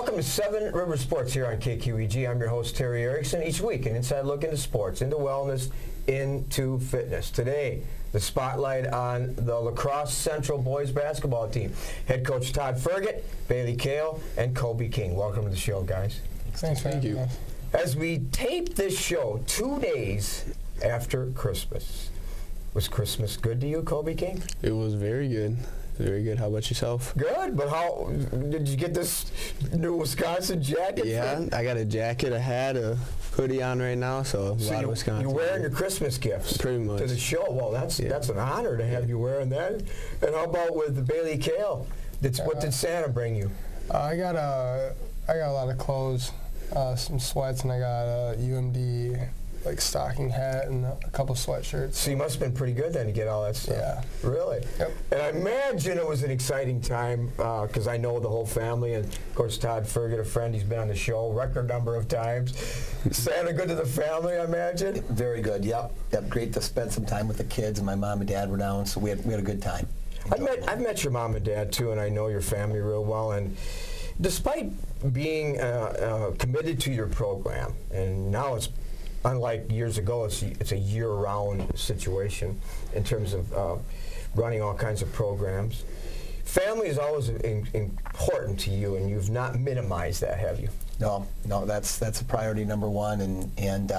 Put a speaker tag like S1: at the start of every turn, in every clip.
S1: Welcome to Seven River Sports here on KQEG. I'm your host, Terry Erickson. Each week, an inside look into sports, into wellness, into fitness. Today, the spotlight on the Lacrosse Central boys basketball team. Head coach Todd Fergot, Bailey Kale, and Kobe King. Welcome to the show, guys.
S2: Thanks for having us.
S1: As we tape this show 2 days after Christmas, was Christmas good to you, Kobe King?
S3: It was very good. Very good. How about yourself?
S1: Good, but how did you get this new Wisconsin jacket?
S3: Yeah, I got a jacket, a hat, a hoodie on right now, so a lot of Wisconsin.
S1: You're wearing your Christmas gifts
S3: pretty much
S1: to the show. Well, that's an honor to have you wearing that. And how about with Bailey Kale? What did Santa bring you?
S2: I got a lot of clothes, some sweats, and I got a UMD stocking hat and a couple sweatshirts.
S1: So you must have been pretty good then to get all that stuff.
S2: Yeah.
S1: Really?
S2: Yep.
S1: And I imagine it was an exciting time because I know the whole family, and of course Todd Fergot, a friend, he's been on the show a record number of times. Santa good to the family, I imagine?
S4: Very good, yep. Great to spend some time with the kids, and my mom and dad were down, so we had a good time.
S1: I've met your mom and dad too, and I know your family real well. And despite being committed to your program, and now it's unlike years ago, it's a year-round situation in terms of running all kinds of programs. Family is always important to you, and you've not minimized that, have you?
S4: No, that's a priority number one, and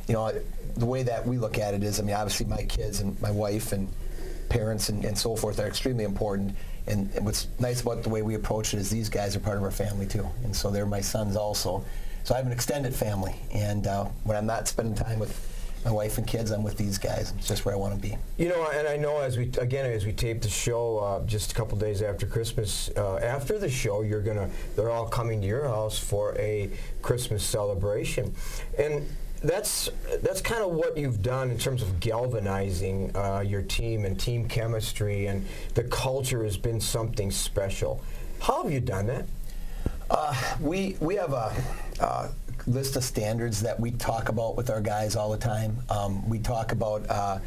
S4: you know, the way that we look at it is, I mean, obviously my kids and my wife and parents and so forth are extremely important, and what's nice about the way we approach it is these guys are part of our family too, and so they're my sons also. So I have an extended family, and when I'm not spending time with my wife and kids, I'm with these guys. It's just where I want to be.
S1: You know, and I know as we tape the show just a couple days after Christmas, after the show, they're all coming to your house for a Christmas celebration, and that's kind of what you've done in terms of galvanizing your team and team chemistry, and the culture has been something special. How have you done that?
S4: We have a list of standards that we talk about with our guys all the time. We talk about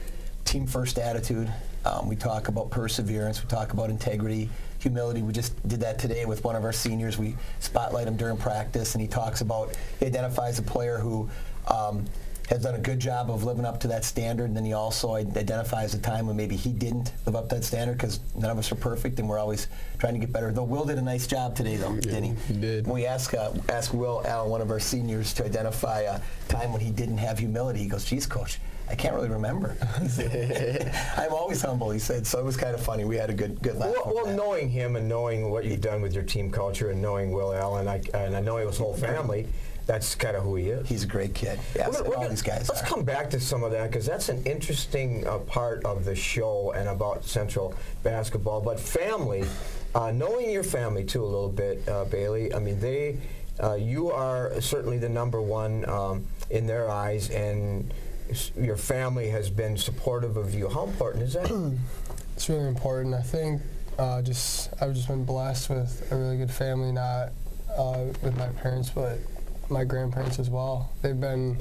S4: team first attitude. We talk about perseverance. We talk about integrity, humility. We just did that today with one of our seniors. We spotlight him during practice, and he identifies a player who has done a good job of living up to that standard, and then he also identifies a time when maybe he didn't live up to that standard, because none of us are perfect and we're always trying to get better. Though Will did a nice job today, though, didn't he?
S3: He did.
S4: When we ask Will Allen, one of our seniors, to identify a time when he didn't have humility, he goes, "Geez, Coach, I can't really remember." I'm always humble, he said. So it was kind of funny. We had a good laugh.
S1: Well, knowing him and knowing what you've done with your team culture and knowing Will Allen, and I know his whole family, that's kind of who he is.
S4: He's a great kid. Yes, all these guys
S1: Let's come back to some of that, because that's an interesting part of the show and about Central basketball. But family, knowing your family too a little bit, Bailey. I mean, you are certainly the number one in their eyes, and your family has been supportive of you. How important is that?
S2: It's really important. I think I've just been blessed with a really good family, not with my parents, but my grandparents as well. They've been,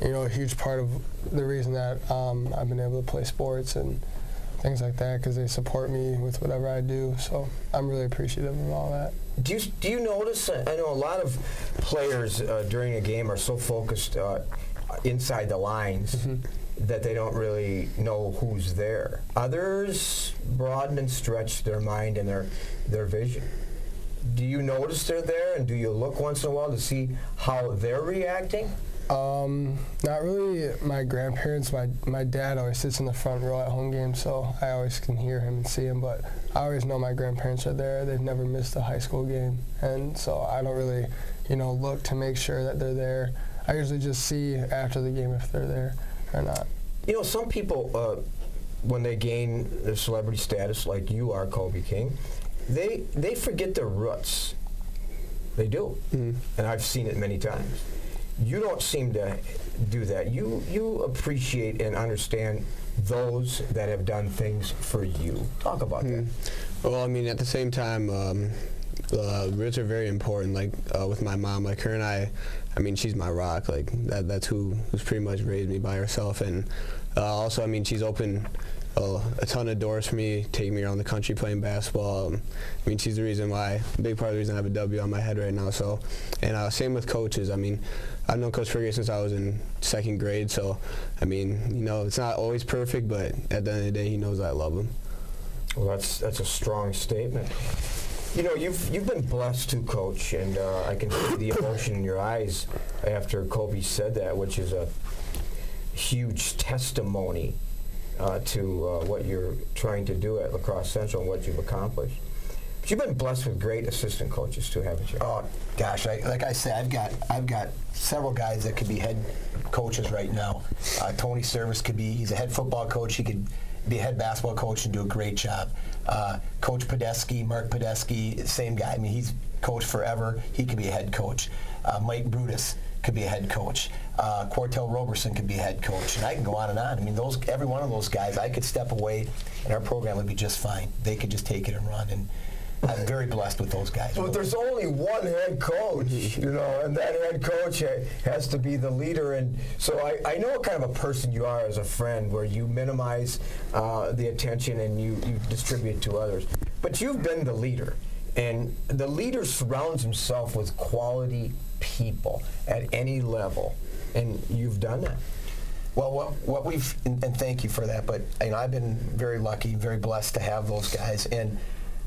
S2: a huge part of the reason that I've been able to play sports and things like that, because they support me with whatever I do. So I'm really appreciative of all that.
S1: Do you notice? I know a lot of players during a game are so focused inside the lines that they don't really know who's there. Others broaden and stretch their mind and their vision. Do you notice they're there, and do you look once in a while to see how they're reacting?
S2: Not really my grandparents. My dad always sits in the front row at home games, so I always can hear him and see him, but I always know my grandparents are there. They've never missed a high school game, and so I don't really, look to make sure that they're there. I usually just see after the game if they're there or not.
S1: Some people, when they gain their celebrity status, like you are, Kobe King, they forget their roots. They do. And I've seen it many times. You don't seem to do that. You appreciate and understand those that have done things for you. Talk about that.
S3: Well, I mean, at the same time, roots are very important. Like with my mom, like her and I mean, she's my rock. Like that's who's pretty much raised me by herself. And also, I mean, she's open a ton of doors for me, taking me around the country playing basketball. I mean, she's the reason why, big part of the reason I have a W on my head right now. So, and same with coaches. I mean, I've known Coach Fergot since I was in 2nd grade. So, I mean, you know, it's not always perfect, but at the end of the day, he knows I love him.
S1: Well, that's a strong statement. You know, you've been blessed too, Coach, and I can see the emotion in your eyes after Kobe said that, which is a huge testimony to what you're trying to do at La Crosse Central and what you've accomplished. But you've been blessed with great assistant coaches too, haven't you?
S4: Oh gosh, like I said, I've got several guys that could be head coaches right now. Tony Service he's a head football coach. He could be a head basketball coach and do a great job. Coach Mark Podesky, same guy. I mean, he's coached forever. He could be a head coach. Mike Brutus could be a head coach. Quartel Roberson could be a head coach. And I can go on and on. I mean, every one of those guys, I could step away and our program would be just fine. They could just take it and run. And I'm very blessed with those guys.
S1: But there's only one head coach, you know, and that head coach has to be the leader. And so I know what kind of a person you are as a friend, where you minimize the attention and you distribute to others. But you've been the leader, and the leader surrounds himself with quality people at any level, and you've done that.
S4: Well, what we've, and thank you for that, but you know, I've been very lucky, very blessed to have those guys. And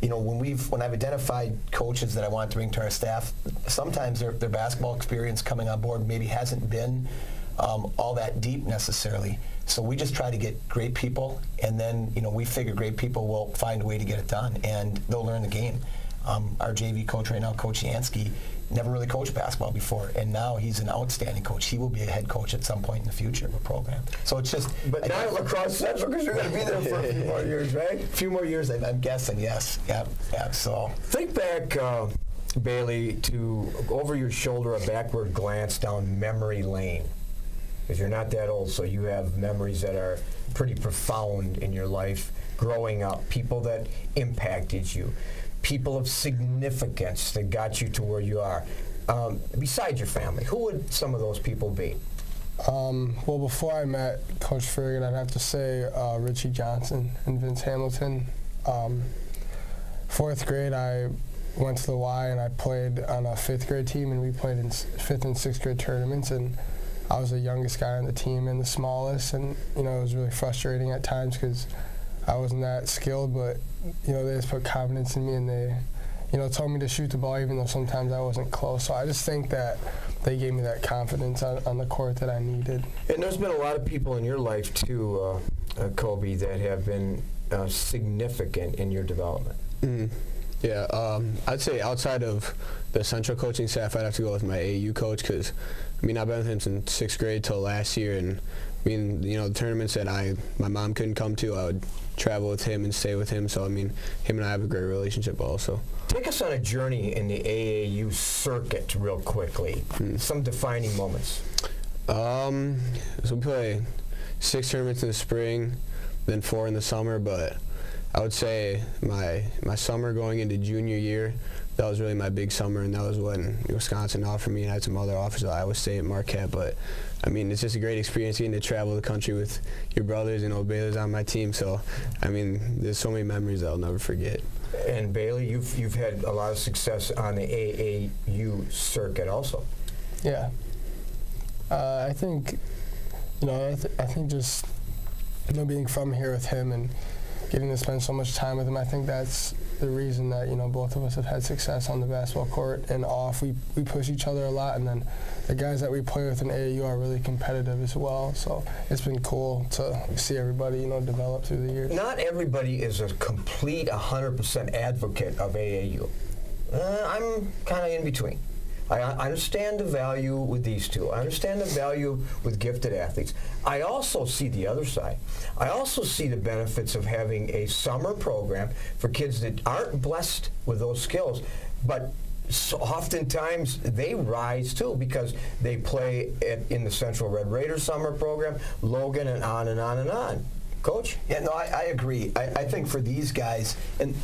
S4: you know, when I've identified coaches that I want to bring to our staff, sometimes their basketball experience coming on board maybe hasn't been all that deep necessarily. So we just try to get great people, and then you know, we figure great people will find a way to get it done, and they'll learn the game. Our JV coach right now, Coach Yansky, never really coached basketball before, and now he's an outstanding coach. He will be a head coach at some point in the future of a program. So it's just...
S1: But not at La Crosse Central, because you're going to be there for a few more years, right?
S4: A few more years, I'm guessing, yes. Yeah, so...
S1: Think back, Bailey, to over your shoulder, a backward glance down memory lane. Because you're not that old, so you have memories that are pretty profound in your life growing up, people that impacted you, people of significance that got you to where you are. Besides your family, who would some of those people be?
S2: Well, before I met Coach Fergot, I'd have to say Richie Johnson and Vince Hamilton. 4th grade, I went to the Y and I played on a 5th grade team, and we played in 5th and 6th grade tournaments, and I was the youngest guy on the team and the smallest, and you know, it was really frustrating at times because I wasn't that skilled, but you know, they just put confidence in me, and they, you know, told me to shoot the ball even though sometimes I wasn't close. So I just think that they gave me that confidence on the court that I needed.
S1: And there's been a lot of people in your life too, Kobe, that have been significant in your development.
S3: Mm-hmm. Yeah, I'd say outside of the central coaching staff, I'd have to go with my AAU coach, because I mean, I've been with him since 6th grade till last year, and I mean, you know, the tournaments that my mom couldn't come to, I would travel with him and stay with him. So I mean, him and I have a great relationship also.
S1: Take us on a journey in the AAU circuit real quickly. Some defining moments.
S3: So we play 6 tournaments in the spring, then 4 in the summer, but I would say my summer going into junior year, that was really my big summer, and that was when Wisconsin offered me, and I had some other offers at Iowa State and Marquette. But I mean, it's just a great experience getting to travel the country with your brothers. You know, Bailey's on my team, so I mean, there's so many memories that I'll never forget.
S1: And Bailey, you've had a lot of success on the AAU circuit also.
S2: Yeah, I think, you know, I think just, you know, being from here with him and getting to spend so much time with him, I think that's the reason that, you know, both of us have had success on the basketball court and off. We push each other a lot, and then the guys that we play with in AAU are really competitive as well. So it's been cool to see everybody, you know, develop through the years.
S1: Not everybody is a complete 100% advocate of AAU. I'm kind of in between. I understand the value with these two. I understand the value with gifted athletes. I also see the other side. I also see the benefits of having a summer program for kids that aren't blessed with those skills, but so oftentimes they rise too because they play in the Central Red Raiders summer program, Logan, and on and on and on. Coach?
S4: Yeah, no, I agree. I think for these guys, and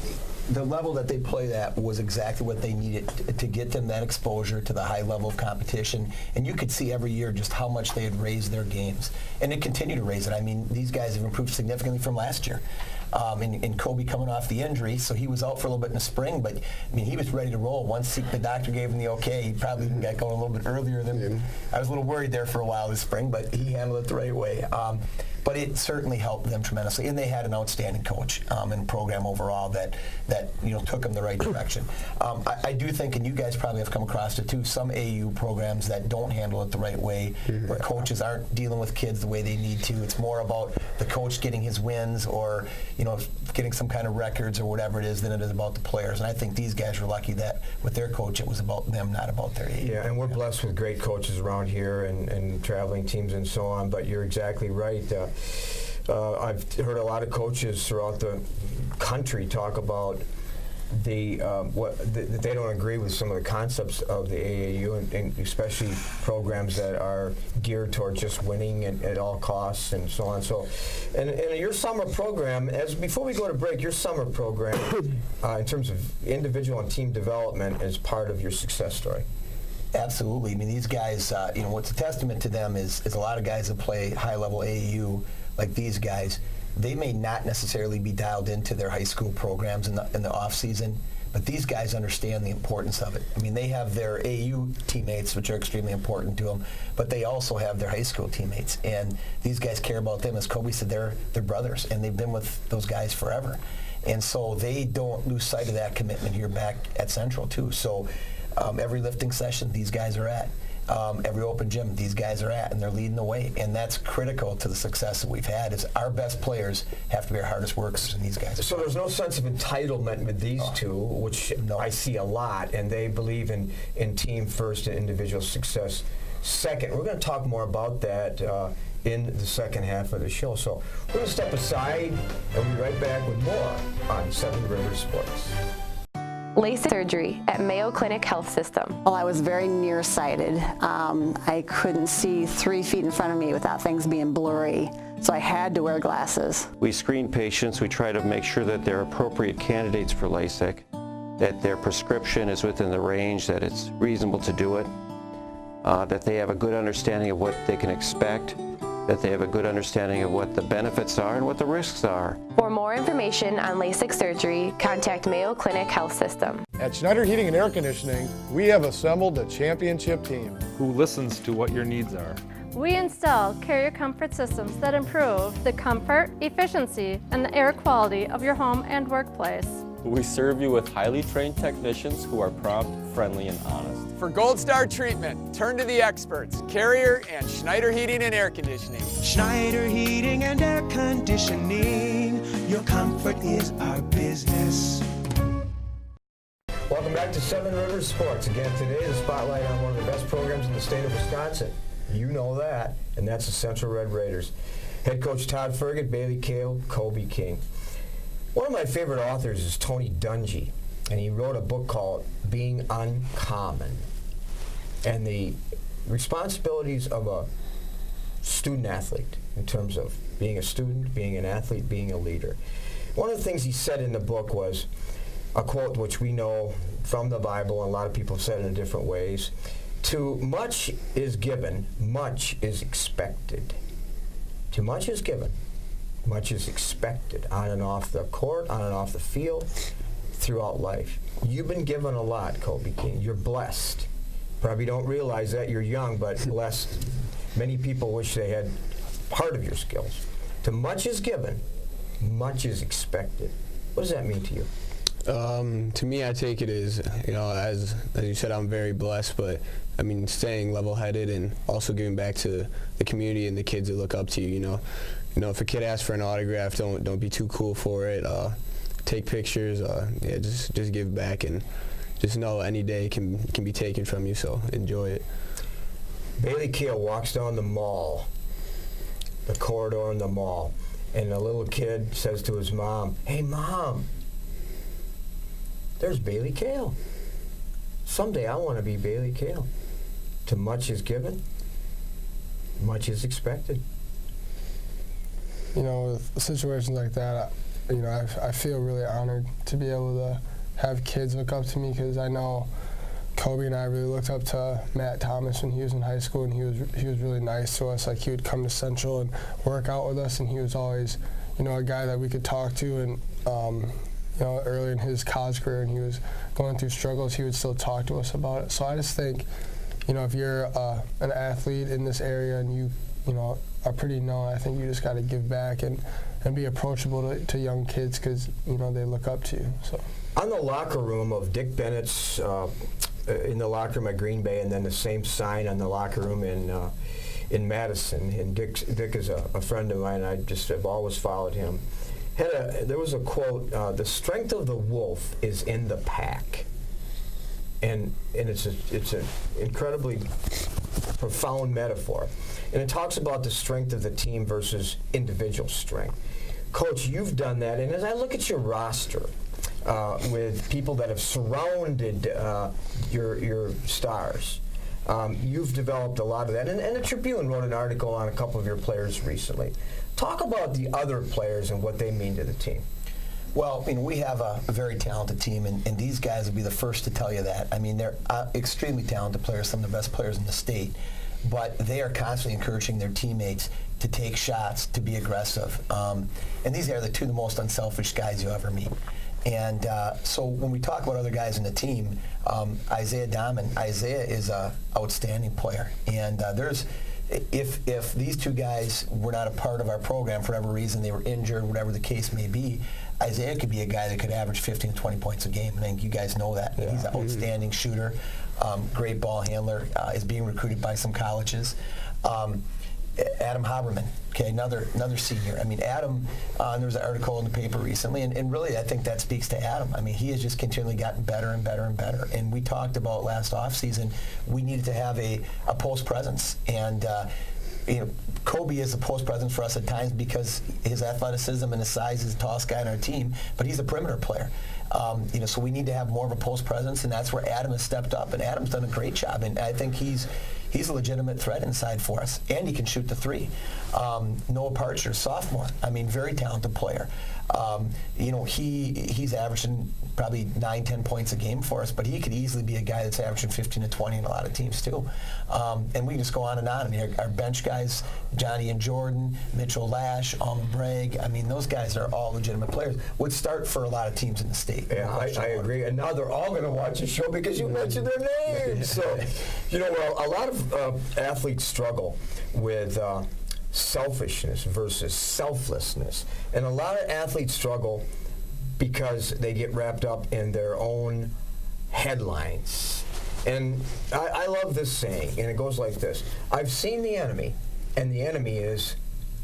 S4: the level that they played at was exactly what they needed to get them that exposure to the high level of competition. And you could see every year just how much they had raised their games. And they continue to raise it. I mean, these guys have improved significantly from last year. And Kobe coming off the injury, so he was out for a little bit in the spring, but I mean, he was ready to roll. Once the doctor gave him the okay, he probably even got going a little bit earlier than I was a little worried there for a while this spring, but he handled it the right way. But it certainly helped them tremendously, and they had an outstanding coach and program overall that took them the right direction. I do think, and you guys probably have come across it too, some AAU programs that don't handle it the right way, where coaches aren't dealing with kids the way they need to. It's more about the coach getting his wins or getting some kind of records or whatever it is than it is about the players. And I think these guys were lucky that with their coach it was about them, not about their AAU.
S1: Yeah, and we're blessed with great coaches around here and traveling teams and so on, but you're exactly right. I've heard a lot of coaches throughout the country talk about that they don't agree with some of the concepts of the AAU, and especially programs that are geared toward just winning at all costs and so on. So, and your summer program, before we go to break, your summer program, in terms of individual and team development, is part of your success story.
S4: Absolutely. I mean, these guys, what's a testament to them is a lot of guys that play high-level AAU, like these guys, they may not necessarily be dialed into their high school programs in the off season, but these guys understand the importance of it. I mean, they have their AAU teammates, which are extremely important to them, but they also have their high school teammates, and these guys care about them. As Kobe said, they're brothers, and they've been with those guys forever, and so they don't lose sight of that commitment here back at Central too. So every lifting session, these guys are at. Every open gym, these guys are at, and they're leading the way. And that's critical to the success that we've had, is our best players have to be our hardest workers, and these guys are.
S1: So there's no sense of entitlement with these two, which I see a lot, and they believe in team first and individual success second. We're going to talk more about that in the second half of the show. So we're going to step aside, and we'll be right back with more on Seven Rivers Sports.
S5: LASIK surgery at Mayo Clinic Health System.
S6: Well, I was very nearsighted. I couldn't see 3 feet in front of me without things being blurry, so I had to wear glasses.
S7: We screen patients. We try to make sure that they're appropriate candidates for LASIK, that their prescription is within the range, that it's reasonable to do it, that they have a good understanding of what they can expect, that they have a good understanding of what the benefits are and what the risks are.
S5: For more information on LASIK surgery, contact Mayo Clinic Health System.
S8: At Schneider Heating and Air Conditioning, we have assembled a championship team
S9: who listens to what your needs are.
S10: We install carrier comfort systems that improve the comfort, efficiency, and the air quality of your home and workplace.
S11: We serve you with highly trained technicians who are prompt, friendly, and honest.
S12: For Gold Star treatment, turn to the experts, Carrier and Schneider Heating and Air Conditioning.
S13: Schneider Heating and Air Conditioning, your comfort is our business.
S1: Welcome back to Seven Rivers Sports. Again, today the spotlight on one of the best programs in the state of Wisconsin. You know that, and that's the Central Red Raiders. Head coach Todd Fergot, Bailey Kale, Kobe King. One of my favorite authors is Tony Dungy, and he wrote a book called Being Uncommon, and the responsibilities of a student athlete in terms of being a student, being an athlete, being a leader. One of the things he said in the book was a quote which we know from the Bible, and a lot of people have said it in different ways. To much is given, much is expected. Too much is given, much is expected on and off the court, on and off the field, throughout life. You've been given a lot, Kobe King. You're blessed. Probably don't realize that. You're young, but blessed. Many people wish they had part of your skills. To much is given, much is expected. What does that mean to you?
S3: To me, I take it as, as you said, I'm very blessed, but I mean, staying level-headed and also giving back to the community and the kids that look up to you. If a kid asks for an autograph, don't be too cool for it. Take pictures. Just give back, and just know any day can be taken from you. So enjoy it.
S1: Bailey Kale walks down the mall, the corridor in the mall, and a little kid says to his mom, "Hey, Mom, there's Bailey Kale. Someday I want to be Bailey Kale." To much is given, much is expected.
S2: with situations like that, I feel really honored to be able to have kids look up to me, because I know Kobe and I really looked up to Matt Thomas when he was in high school, and he was really nice to us. Like, he would come to Central and work out with us, and he was always, a guy that we could talk to. And early in his college career, and he was going through struggles, he would still talk to us about it. So I just think, if you're an athlete in this area and you are pretty known, I think you just got to give back and be approachable to young kids, because they look up to you. So
S1: on the locker room of Dick Bennett's, in the locker room at Green Bay, and then the same sign on the locker room in Madison. And Dick is a friend of mine. I just have always followed him. There was a quote: "The strength of the wolf is in the pack," and it's an incredibly profound metaphor. And it talks about the strength of the team versus individual strength. Coach, you've done that, and as I look at your roster with people that have surrounded your stars, you've developed a lot of that. And the Tribune wrote an article on a couple of your players recently. Talk about the other players and what they mean to the team.
S4: Well, we have a very talented team, and these guys will be the first to tell you that. I mean, they're extremely talented players, some of the best players in the state, but they are constantly encouraging their teammates to take shots, to be aggressive. And these are the two of the most unselfish guys you ever meet. And so when we talk about other guys in the team, Isaiah Dahmen, Isaiah is an outstanding player. And if these two guys were not a part of our program for whatever reason, they were injured, whatever the case may be, Isaiah could be a guy that could average 15 to 20 points a game. I think you guys know that. Yeah. He's an outstanding shooter, great ball handler, is being recruited by some colleges. Adam Haberman, another senior. I mean, Adam, there was an article in the paper recently, and really I think that speaks to Adam. I mean, he has just continually gotten better and better and better. And we talked about last offseason, we needed to have a post presence. And Kobe is a post presence for us at times because his athleticism and his size is the tallest guy on our team, but he's a perimeter player. So we need to have more of a post presence, and that's where Adam has stepped up, and Adam's done a great job, and I think he's a legitimate threat inside for us, and he can shoot the three. Noah Parcher, sophomore, very talented player. He's averaging probably 9-10 points a game for us, but he could easily be a guy that's averaging 15 to 20 in a lot of teams too. And we can just go on and on. I mean, our bench guys, Johnny and Jordan, Mitchell Lash, Alma Bragg, those guys are all legitimate players. Would start for a lot of teams in the state.
S1: Yeah, I agree. And now they're all going to watch the show because you mentioned their names. So, a lot of athletes struggle with selfishness versus selflessness. And a lot of athletes struggle because they get wrapped up in their own headlines. And I love this saying, and it goes like this: I've seen the enemy, and the enemy is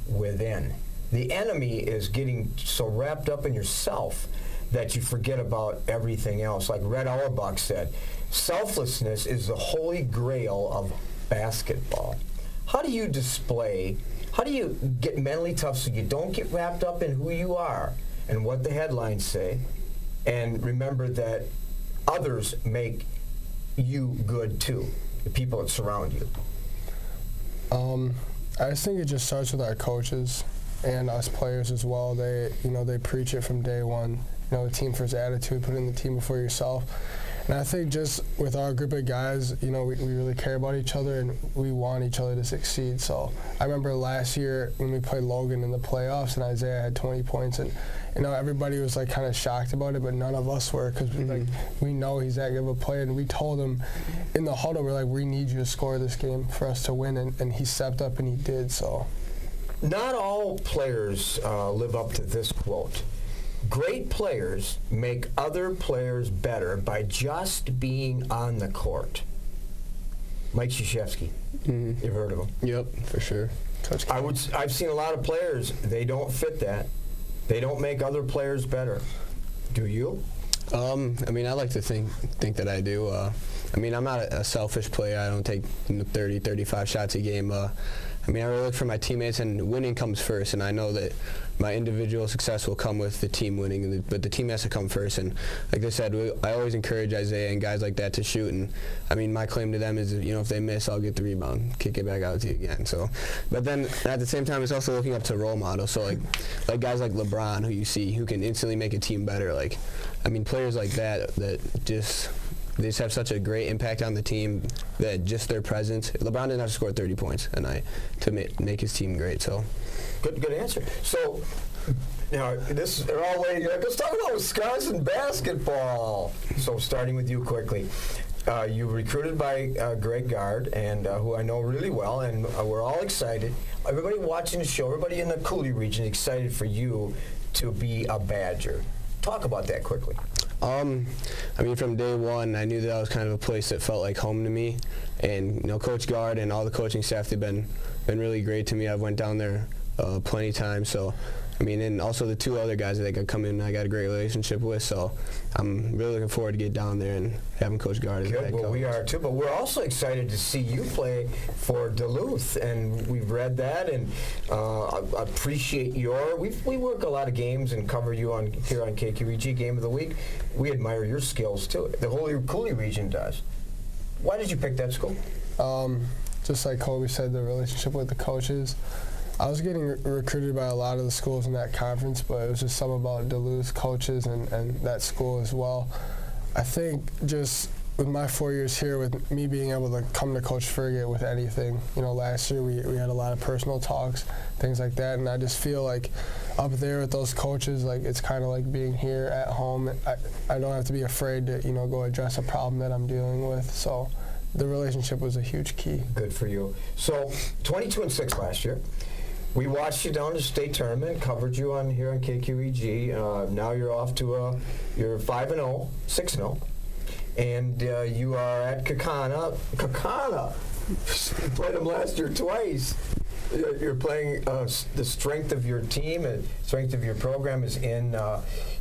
S1: within. The enemy is getting so wrapped up in yourself that you forget about everything else. Like Red Auerbach said, selflessness is the holy grail of basketball. How do you get mentally tough so you don't get wrapped up in who you are and what the headlines say, and remember that others make you good too, the people that surround you?
S2: I just think it just starts with our coaches and us players as well. They preach it from day one. The team first attitude, putting the team before yourself. And I think just with our group of guys, we really care about each other and we want each other to succeed. So I remember last year when we played Logan in the playoffs and Isaiah had 20 points, and everybody was kind of shocked about it, but none of us were, because we know he's that good of a player. And we told him in the huddle, we're like, we need you to score this game for us to win, and he stepped up and he did. So
S1: not all players live up to this quote. Great players make other players better by just being on the court. Mike Krzyzewski. You've heard of him?
S3: Yep, for sure.
S2: Coach Kale.
S1: I've seen a lot of players, they don't fit that. They don't make other players better. Do you?
S3: I like to think that I do. I'm not a selfish player. I don't take 30, 35 shots a game. I mean, I really look for my teammates, and winning comes first, and I know that my individual success will come with the team winning, but the team has to come first. And like I said, I always encourage Isaiah and guys like that to shoot. And I mean, my claim to them is, if they miss, I'll get the rebound, kick it back out to you again. So, but then at the same time, it's also looking up to role models. So like guys like LeBron, who you see, who can instantly make a team better. Like, I mean, players like that just. They just have such a great impact on the team that just their presence. LeBron didn't have to score 30 points to make his team great. So,
S1: good answer. So, they're all waiting. Let's talk about Wisconsin basketball. So, starting with you quickly. You were recruited by Greg Gard, and who I know really well, and we're all excited. Everybody watching the show, everybody in the Cooley region, excited for you to be a Badger. Talk about that quickly.
S3: I mean, from day one, I knew that was kind of a place that felt like home to me. And, Coach Gard and all the coaching staff, they've been really great to me. I've went down there plenty of times. So, I mean, and also the two other guys that I come in and I got a great relationship with. So I'm really looking forward to get down there and having Coach Gard as head coach.
S1: Well, we are too, but we're also excited to see you play for Duluth, and we've read that, and I appreciate we work a lot of games and cover you here on KQEG Game of the Week. We admire your skills too. The whole Cooley region does. Why did you pick that school?
S2: Just like Kobe said, the relationship with the coaches. I was getting recruited by a lot of the schools in that conference, but it was just something about Duluth coaches and that school as well. I think just with my 4 years here, with me being able to come to Coach Fergot with anything, last year we had a lot of personal talks, things like that, and I just feel like up there with those coaches, like it's kind of like being here at home. I don't have to be afraid to, go address a problem that I'm dealing with, so the relationship was a huge key.
S1: Good for you. So 22-6 last year. We watched you down to the state tournament, covered you here on KQEG. Now you're off to you're 5-0, 6-0, and you are at Kakana. You played them last year twice. You're playing the strength of your team and strength of your program is in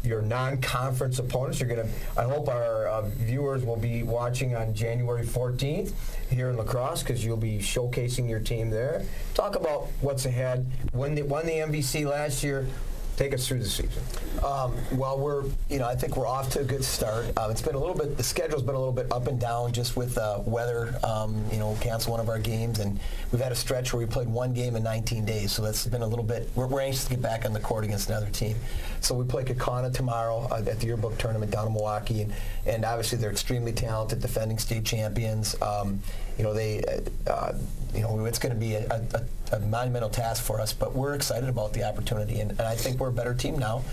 S1: your non-conference opponents. I hope our viewers will be watching on January 14th here in La Crosse, because you'll be showcasing your team there. Talk about what's ahead. Won the MVC last year. Take us through the season.
S4: Well, I think we're off to a good start. It's been the schedule's been a little bit up and down just with weather. Cancel one of our games, and we've had a stretch where we played one game in 19 days. So that's been a little bit. We're anxious to get back on the court against another team. So we play Kakana tomorrow at the yearbook tournament down in Milwaukee, and obviously they're extremely talented, defending state champions. It's going to be a monumental task for us, but we're excited about the opportunity, and I think we're a better team now,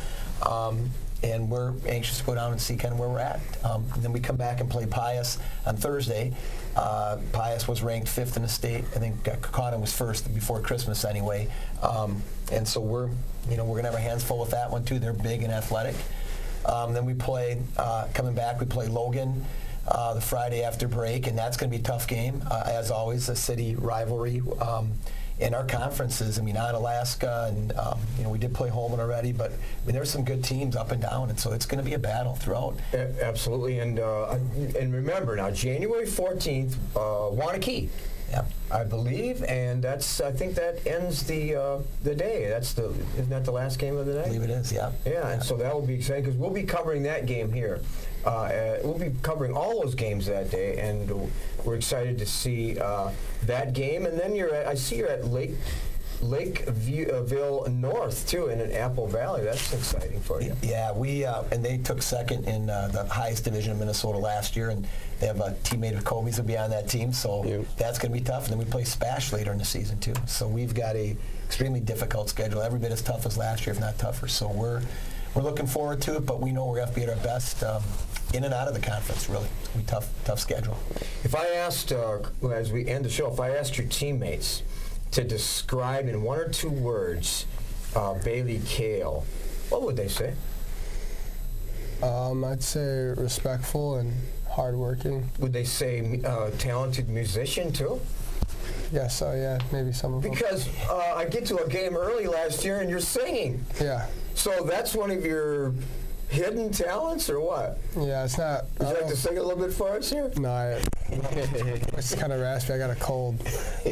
S4: and we're anxious to go down and see kind of where we're at. And then we come back and play Pius on Thursday. Pius was ranked 5th in the state. I think Kakana was 1st before Christmas anyway, and so we're going to have our hands full with that one too. They're big and athletic. Then we play coming back. We play Logan the Friday after break, and that's going to be a tough game. As always, a city rivalry. In our conferences, Onalaska, and we did play Holman already, but there's some good teams up and down, and so it's going to be a battle throughout.
S1: Absolutely, and remember now, January 14th, Wanakee.
S4: Yeah,
S1: I believe, and I think that ends the day. Isn't that the last game of the day?
S4: I believe it is. Yeah.
S1: Yeah, and so that will be exciting because we'll be covering that game here. We'll be covering all those games that day, and we're excited to see that game. And then I see you're at Lakeville North too, in Apple Valley. That's exciting for you.
S4: Yeah, and they took second in the highest division of Minnesota last year, and they have a teammate of Kobe's will be on that team, so that's going to be tough. And then we play Spash later in the season too. So we've got a extremely difficult schedule, every bit as tough as last year, if not tougher. So we're looking forward to it, but we know we're going to have to be at our best in and out of the conference. Really, it's going to be tough schedule.
S1: If I asked, as we end the show, if I asked your teammates to describe in 1 or 2 words Bailey Kale, what would they say?
S2: I'd say respectful and hardworking.
S1: Would they say talented musician too?
S2: Yes, yeah, maybe some of them.
S1: Because I get to a game early last year and you're singing.
S2: Yeah.
S1: So that's one of your hidden talents, or what?
S2: Yeah, it's not.
S1: Would you like to sing a little bit for us here?
S2: No, It's kind of raspy. I got a cold.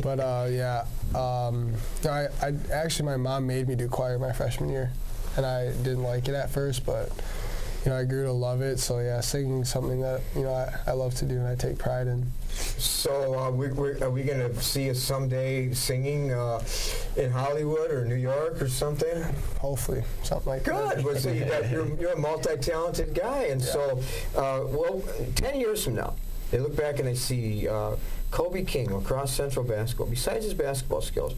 S2: But yeah, I actually, my mom made me do choir my freshman year, and I didn't like it at first, but I grew to love it. So yeah, singing is something that I love to do and I take pride in.
S1: So are we going to see us someday singing in Hollywood or New York or something?
S2: Hopefully, something like that.
S1: Good. Well, so you're a multi-talented guy, and so 10 years from now, they look back and they see Kobe King, lacrosse central basketball. Besides his basketball skills,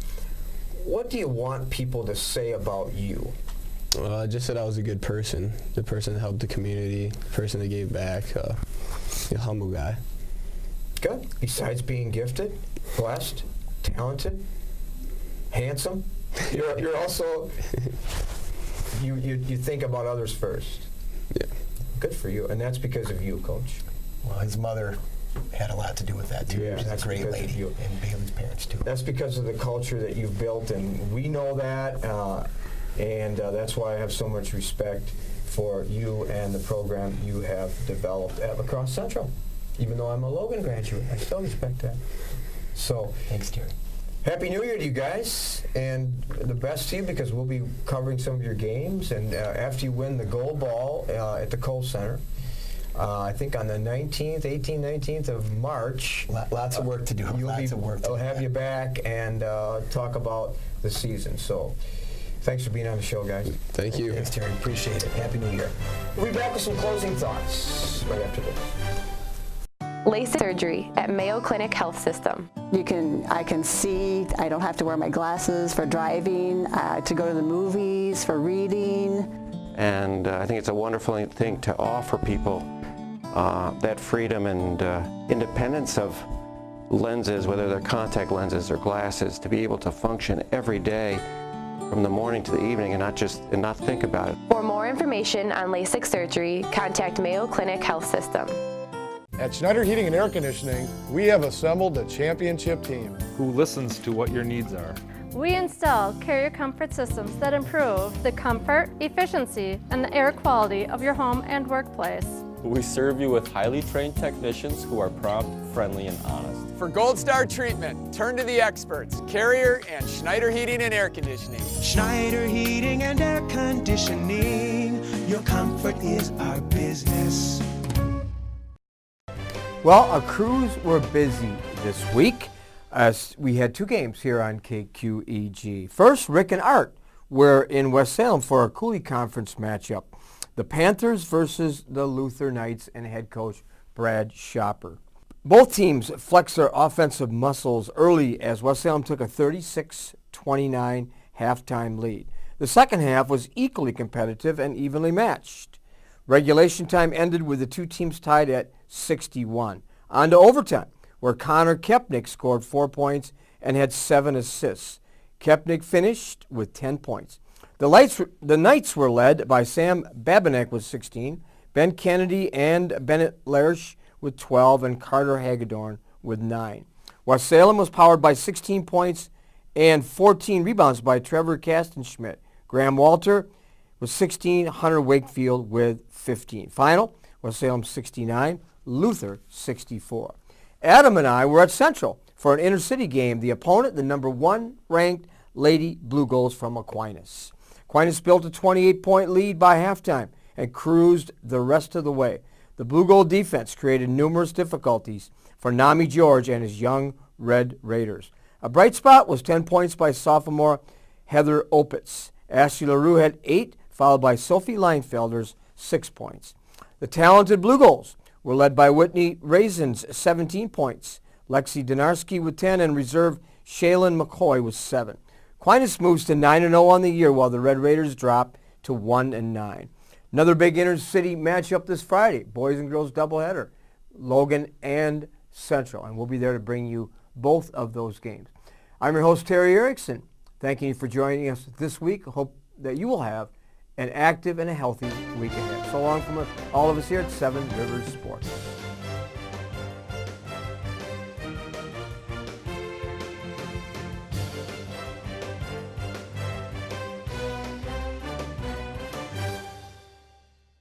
S1: what do you want people to say about you?
S3: Just that I was a good person, the person that helped the community, the person that gave back, a humble guy.
S1: Good. Besides being gifted, blessed, talented, handsome, you're also you think about others first.
S3: Yeah.
S1: Good for you, and that's because of you, Coach.
S4: Well, his mother had a lot to do with that too.
S1: Yeah,
S4: She's
S1: that's
S4: a great
S1: because of
S4: lady,
S1: you.
S4: and Bailey's parents too.
S1: That's because of the culture that you've built, and we know that, and that's why I have so much respect for you and the program you have developed at Lacrosse Central. Even though I'm a Logan graduate, I still respect that. So,
S4: thanks, Terry.
S1: Happy New Year to you guys, and the best to you, because we'll be covering some of your games. And after you win the gold ball at the Kohl Center, I think on the 18th, 19th of March.
S4: Lots of work to do.
S1: I'll have you back and talk about the season. So, thanks for being on the show, guys.
S3: Thank you.
S4: Thanks, Terry. Appreciate it. Happy New Year.
S1: We'll be back with some closing thoughts right after this.
S5: LASIK surgery at Mayo Clinic Health System.
S6: I can see. I don't have to wear my glasses for driving, to go to the movies, for reading.
S7: And I think it's a wonderful thing to offer people that freedom and independence of lenses, whether they're contact lenses or glasses, to be able to function every day from the morning to the evening and not think about it.
S5: For more information on LASIK surgery, contact Mayo Clinic Health System.
S8: At Schneider Heating and Air Conditioning, we have assembled a championship team
S9: who listens to what your needs are.
S10: We install carrier comfort systems that improve the comfort, efficiency, and the air quality of your home and workplace.
S11: We serve you with highly trained technicians who are prompt, friendly, and honest.
S12: For Gold Star treatment, turn to the experts, Carrier and Schneider Heating and Air Conditioning.
S13: Schneider Heating and Air Conditioning, your comfort is our business.
S1: Well, our crews were busy this week as we had two games here on KQEG. First, Rick and Art were in West Salem for a Cooley Conference matchup. The Panthers versus the Luther Knights and head coach Brad Shopper. Both teams flexed their offensive muscles early as West Salem took a 36-29 halftime lead. The second half was equally competitive and evenly matched. Regulation time ended with the two teams tied at 61. On to overtime, where Connor Kepnick scored 4 points and had 7 assists. Kepnick finished with 10 points. The Knights were led by Sam Babinek with 16, Ben Kennedy and Bennett Lersch with 12, and Carter Hagedorn with 9. West Salem was powered by 16 points and 14 rebounds by Trevor Kastenschmidt. Graham Walter with 16, Hunter Wakefield with 15. Final, West Salem 69, Luther 64. Adam and I were at Central for an intercity game. The opponent, the number 1 ranked Lady Blue Gulls from Aquinas. Aquinas built a 28-point lead by halftime and cruised the rest of the way. The Blue Gold defense created numerous difficulties for Nami George and his young Red Raiders. A bright spot was 10 points by sophomore Heather Opitz. Ashley LaRue had 8, followed by Sophie Leinfelder's 6 points. The talented Blue Gulls were led by Whitney Raisin's 17 points, Lexi Donarski with 10, and reserve Shaylin McCoy with 7. Aquinas moves to 9-0 on the year, while the Red Raiders drop to 1-9. Another big inter-city matchup this Friday, boys and girls doubleheader, Logan and Central, and we'll be there to bring you both of those games. I'm your host, Terry Erickson, thanking you for joining us this week. I hope that you will have an active and a healthy week ahead. So long from all of us here at 7 Rivers Sports.